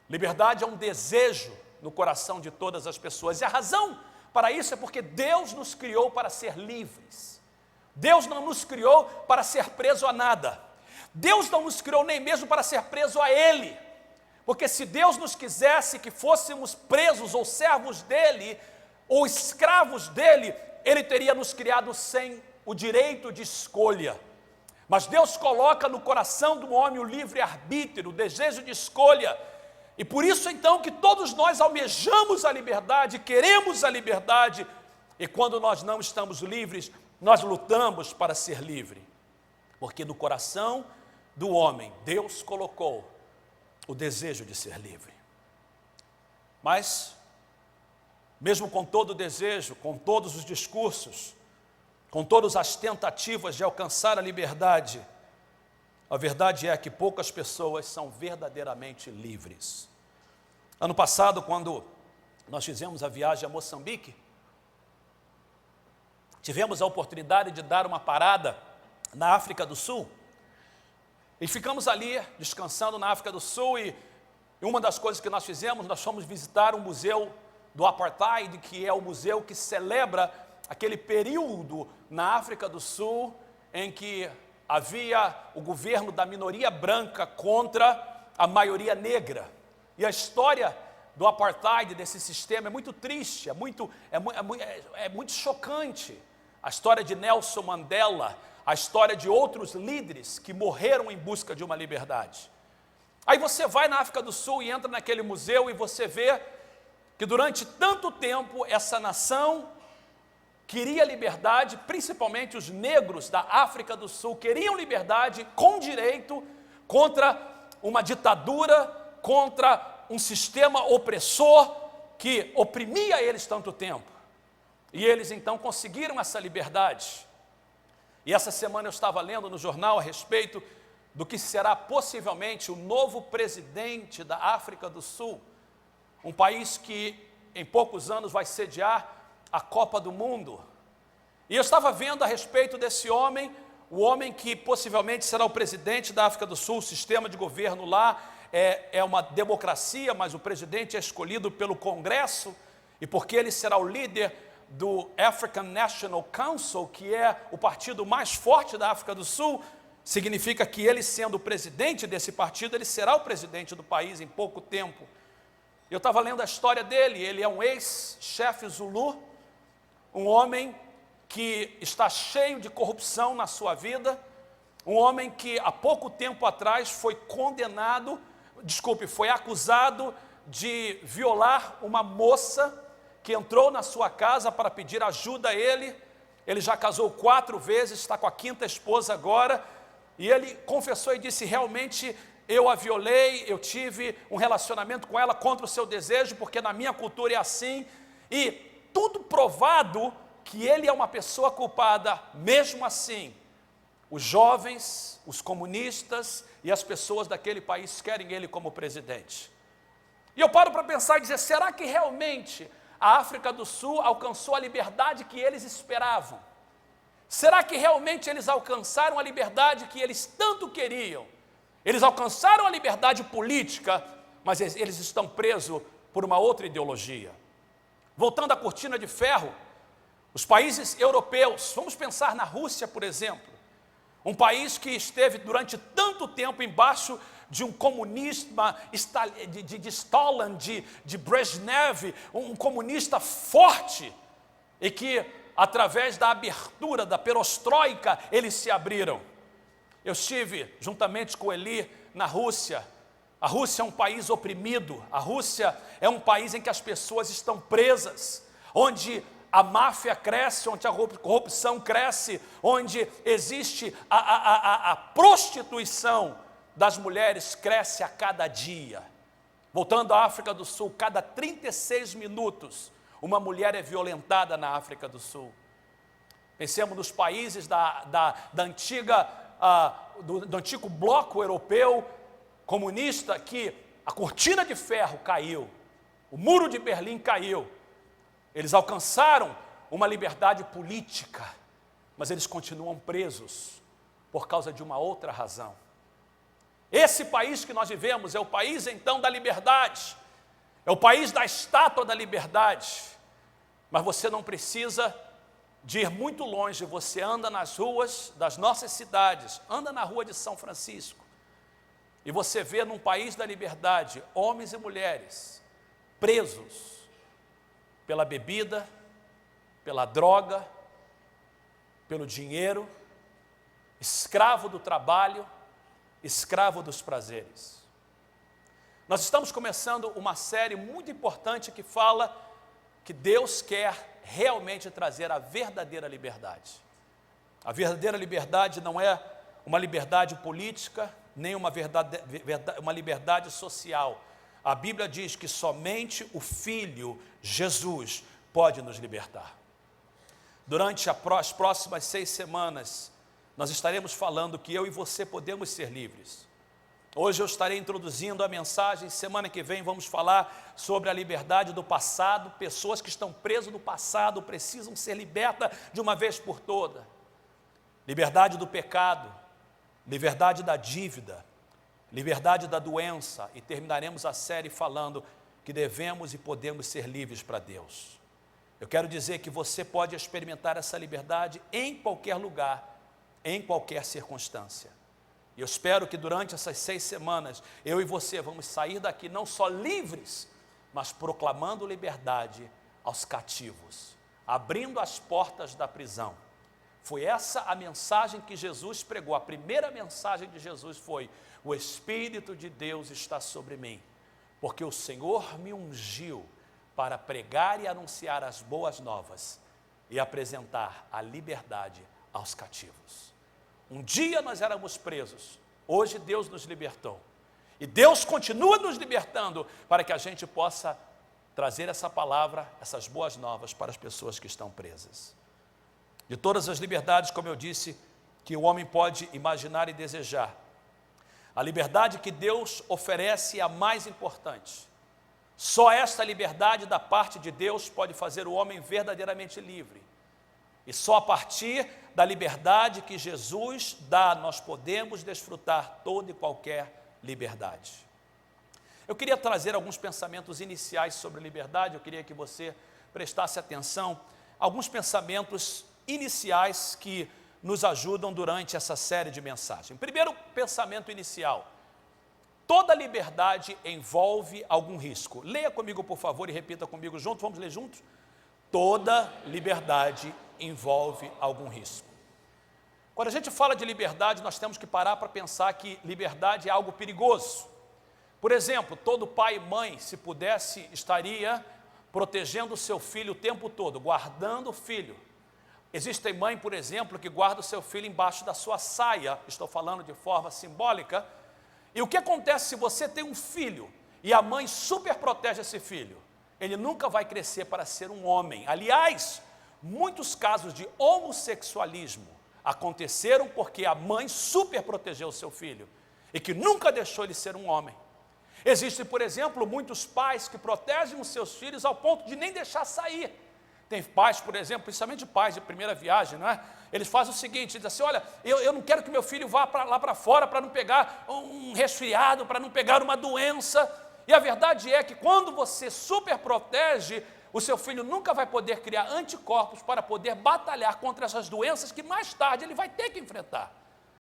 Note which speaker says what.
Speaker 1: Liberdade é um desejo no coração de todas as pessoas. E a razão para isso é porque Deus nos criou para ser livres. Deus não nos criou para ser preso a nada. Deus não nos criou nem mesmo para ser preso a Ele. Porque se Deus nos quisesse que fôssemos presos ou servos dEle, ou escravos dEle, Ele teria nos criado sem o direito de escolha. Mas Deus coloca no coração do homem o livre-arbítrio, o desejo de escolha. E por isso então que todos nós almejamos a liberdade, queremos a liberdade. E quando nós não estamos livres, nós lutamos para ser livre. Porque no coração do homem, Deus colocou o desejo de ser livre. Mas, mesmo com todo o desejo, com todos os discursos, com todas as tentativas de alcançar a liberdade, a verdade é que poucas pessoas são verdadeiramente livres. Ano passado, quando nós fizemos a viagem a Moçambique, tivemos a oportunidade de dar uma parada na África do Sul, e ficamos ali descansando na África do Sul, e uma das coisas que nós fizemos, nós fomos visitar o museu do Apartheid, que é o museu que celebra aquele período na África do Sul em que havia o governo da minoria branca contra a maioria negra. E a história do Apartheid, desse sistema, é muito triste, é muito chocante. A história de Nelson Mandela, a história de outros líderes que morreram em busca de uma liberdade. Aí você vai na África do Sul e entra naquele museu e você vê que durante tanto tempo essa nação queria liberdade, principalmente os negros da África do Sul queriam liberdade com direito contra uma ditadura, contra um sistema opressor que oprimia eles tanto tempo. E eles então conseguiram essa liberdade. E essa semana eu estava lendo no jornal a respeito do que será possivelmente o novo presidente da África do Sul, um país que em poucos anos vai sediar a Copa do Mundo. E eu estava vendo a respeito desse homem, o homem que possivelmente será o presidente da África do Sul. O sistema de governo lá é uma democracia, mas o presidente é escolhido pelo Congresso, e porque ele será o líder do African National Council, que é o partido mais forte da África do Sul, significa que ele, sendo o presidente desse partido, ele será o presidente do país em pouco tempo. Eu estava lendo a história dele. Ele é um ex-chefe Zulu, um homem que está cheio de corrupção na sua vida, um homem que há pouco tempo atrás foi acusado de violar uma moça que entrou na sua casa para pedir ajuda a ele. Ele já casou 4 vezes, está com a 5ª esposa agora, e ele confessou e disse: realmente eu a violei, eu tive um relacionamento com ela contra o seu desejo, porque na minha cultura é assim, e tudo provado que ele é uma pessoa culpada. Mesmo assim, os jovens, os comunistas e as pessoas daquele país querem ele como presidente. E eu paro para pensar e dizer: será que realmente a África do Sul alcançou a liberdade que eles esperavam? Será que realmente eles alcançaram a liberdade que eles tanto queriam? Eles alcançaram a liberdade política, mas eles estão presos por uma outra ideologia. Voltando à cortina de ferro, os países europeus, vamos pensar na Rússia, por exemplo, um país que esteve durante tanto tempo embaixo de um comunismo de Stalin, de Brezhnev, um comunista forte, e que através da abertura da perestroika eles se abriram. Eu estive juntamente com Eli na Rússia. A Rússia é um país oprimido, a Rússia é um país em que as pessoas estão presas, onde a máfia cresce, onde a corrupção cresce, onde existe a prostituição das mulheres cresce a cada dia. Voltando à África do Sul, cada 36 minutos uma mulher é violentada na África do Sul. Pensemos nos países do antigo bloco europeu comunista, que a cortina de ferro caiu, o muro de Berlim caiu. Eles alcançaram uma liberdade política, mas eles continuam presos por causa de uma outra razão. Esse país que nós vivemos é o país então da liberdade, é o país da estátua da liberdade, mas você não precisa de ir muito longe, você anda nas ruas das nossas cidades, anda na rua de São Francisco, e você vê num país da liberdade, homens e mulheres presos pela bebida, pela droga, pelo dinheiro, escravo do trabalho, escravo dos prazeres. Nós estamos começando uma série muito importante que fala que Deus quer realmente trazer a verdadeira liberdade. A verdadeira liberdade não é uma liberdade política, nem uma liberdade social. A Bíblia diz que somente o Filho, Jesus, pode nos libertar. Durante as próximas 6 semanas, nós estaremos falando que eu e você podemos ser livres. Hoje eu estarei introduzindo a mensagem, semana que vem vamos falar sobre a liberdade do passado. Pessoas que estão presas no passado precisam ser libertas de uma vez por toda. Liberdade do pecado, liberdade da dívida, liberdade da doença, e terminaremos a série falando que devemos e podemos ser livres para Deus. Eu quero dizer que você pode experimentar essa liberdade em qualquer lugar, em qualquer circunstância. E eu espero que durante essas 6 semanas, eu e você vamos sair daqui não só livres, mas proclamando liberdade aos cativos, abrindo as portas da prisão. Foi essa a mensagem que Jesus pregou. A primeira mensagem de Jesus foi: o Espírito de Deus está sobre mim, porque o Senhor me ungiu para pregar e anunciar as boas novas e apresentar a liberdade aos cativos. Um dia nós éramos presos, hoje Deus nos libertou. E Deus continua nos libertando para que a gente possa trazer essa palavra, essas boas novas para as pessoas que estão presas. De todas as liberdades, como eu disse, que o homem pode imaginar e desejar, a liberdade que Deus oferece é a mais importante. Só esta liberdade da parte de Deus pode fazer o homem verdadeiramente livre. E só a partir da liberdade que Jesus dá, nós podemos desfrutar toda e qualquer liberdade. Eu queria trazer alguns pensamentos iniciais sobre liberdade. Eu queria que você prestasse atenção a alguns pensamentos iniciais que nos ajudam durante essa série de mensagens. Primeiro pensamento inicial: toda liberdade envolve algum risco. Leia comigo, por favor, e repita comigo junto. Vamos ler juntos? Toda liberdade envolve algum risco. Quando a gente fala de liberdade, nós temos que parar para pensar que liberdade é algo perigoso. Por exemplo, todo pai e mãe, se pudesse, estaria protegendo o seu filho o tempo todo, guardando o filho. Existem mães, por exemplo, que guardam o seu filho embaixo da sua saia, estou falando de forma simbólica. E o que acontece se você tem um filho e a mãe super protege esse filho? Ele nunca vai crescer para ser um homem. Aliás, muitos casos de homossexualismo aconteceram porque a mãe super protegeu o seu filho e que nunca deixou ele ser um homem. Existem, por exemplo, muitos pais que protegem os seus filhos ao ponto de nem deixar sair. Tem pais, por exemplo, principalmente pais de primeira viagem, não é? Eles fazem o seguinte, dizem assim: olha, eu não quero que meu filho vá lá para fora para não pegar um resfriado, para não pegar uma doença. E a verdade é que quando você super protege, o seu filho nunca vai poder criar anticorpos para poder batalhar contra essas doenças que mais tarde ele vai ter que enfrentar.